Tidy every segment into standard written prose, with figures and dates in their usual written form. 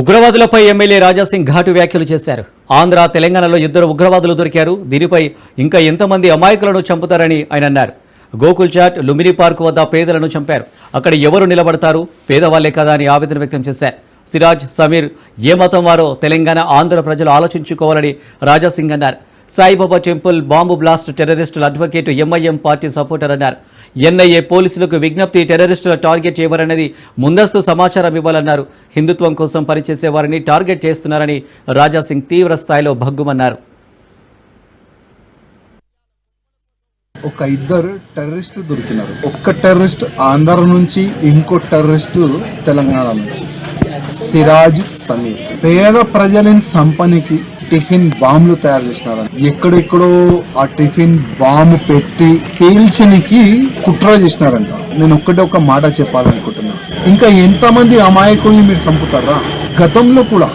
ఉగ్రవాదులపై MLA Raja Singh ఘాటు వ్యాఖ్యలు చేశారు. ఆంధ్ర, తెలంగాణలో 2 ఉగ్రవాదులు దొరికారు. దీనిపై ఇంకా ఎంతమంది అమాయకులను చంపుతారని ఆయన అన్నారు. గోకుల్ చాట్, లుంబిని పార్క్ వద్ద పేదలను చంపారు. అక్కడ ఎవరు నిలబడతారు? పేదవాళ్లే కదా అని ఆవేదన వ్యక్తం చేశారు. సిరాజ్, సమీర్ ఏ మతం వారో తెలంగాణ, ఆంధ్ర ప్రజలు ఆలోచించుకోవాలని రాజాసింగ్ అన్నారు. Saibaba temple bomb blast టెర్రరిస్టుల advocate MIM party supporter అన్నారు. ఎన్ఐఏ పోలీసులకు విజ్ఞప్తి, టెర్రరిస్టుల టార్గెట్ ఎవరనేది ముందస్తు సమాచారం ఇవ్వాలన్నారు. హిందుత్వం కోసం పనిచేసే వారిని టార్గెట్ చేస్తున్నారని రాజాసింగ్ తీవ్ర స్థాయిలో భగ్గుమన్నారు. ఒక 2 టెర్రరిస్టు దొరికినారు. ఒక్క టెర్రరిస్ట్ ఆంధ్ర నుంచి, ఇంకో టెర్రరిస్టు తెలంగాణ నుంచి. సిరాజ్, సమీర్ పేద ప్రజలని సంపనికి టిఫిన్ బాంబులు తయారు చేసినారు. ఎక్కడెక్కడో ఆ టిఫిన్ బాంబు పెట్టి పేల్చనికి కుట్ర చేసినారంట. నేను ఒక మాట చెప్పాలనుకుంటున్నా, ఇంకా ఎంతమంది అమాయకుల్ని మీరు చంపుతారా? గతంలో కూడా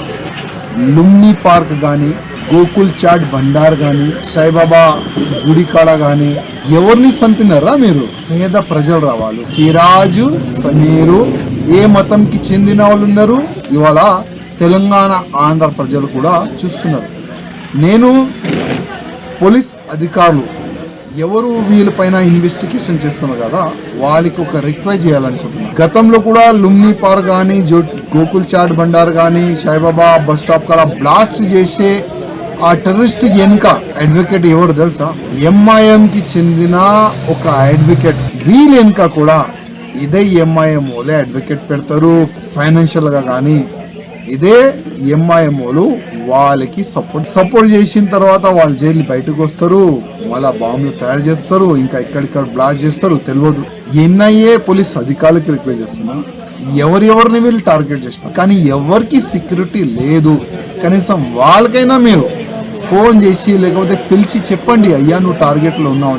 లుంబిని పార్క్ కానీ, గోకుల్ చాట్ బండార్ కానీ, సాయిబాబా గుడికాడ కానీ ఎవరిని చంపినారా మీరు? పేద ప్రజలు రావాలి. సిరాజు, సమీరు ఏ మతంకి చెందిన వాళ్ళు ఉన్నారు. ఇవాళ తెలంగాణ, ఆంధ్ర ప్రజలు కూడా చూస్తున్నారు. నేను పోలీస్ అధికారులు ఎవరు వీళ్ళపైన ఇన్వెస్టిగేషన్ చేస్తున్నారు కదా, వాళ్ళకి ఒక రిక్వెస్ట్ చేయాలనుకుంటున్నాను. గతంలో కూడా లుంబిని పార్క్ కానీ, గోకుల్ చాట్ బండార్ కానీ, సాయిబాబా బస్ స్టాప్ కాడ బ్లాస్ట్ చేసే ఆ టెర్రరిస్ట్ వెనుక అడ్వకేట్ ఎవరు తెలుసా? ఎంఐఎంకి చెందిన ఒక అడ్వకేట్. వీళ్ళ వెనుక కూడా ఇదే ఎంఐఎం వాళ్ళే అడ్వకేట్ పెడతారు ఫైనాన్షియల్ గా. కానీ ఇదే ఎంఐఎంఓలు వాళ్ళకి సపోర్ట్ చేసిన తర్వాత వాళ్ళు జైలు బయటకు వస్తారు, మళ్ళా బాంబులు తయారు చేస్తారు, ఇంకా ఇక్కడిక్కడ బ్లాస్ట్ చేస్తారు. తెలియదు. ఎన్ఐఏ పోలీస్ అధికారులకి రిక్వెస్ట్ చేస్తున్నా, ఎవరెవరిని వీళ్ళు టార్గెట్ చేస్తున్నారు. కానీ ఎవరికి సెక్యూరిటీ లేదు. కనీసం వాళ్ళకైనా మీరు ఫోన్ చేసి లేకపోతే పిలిచి చెప్పండి, అయ్యా నువ్వు టార్గెట్లో ఉన్నావు.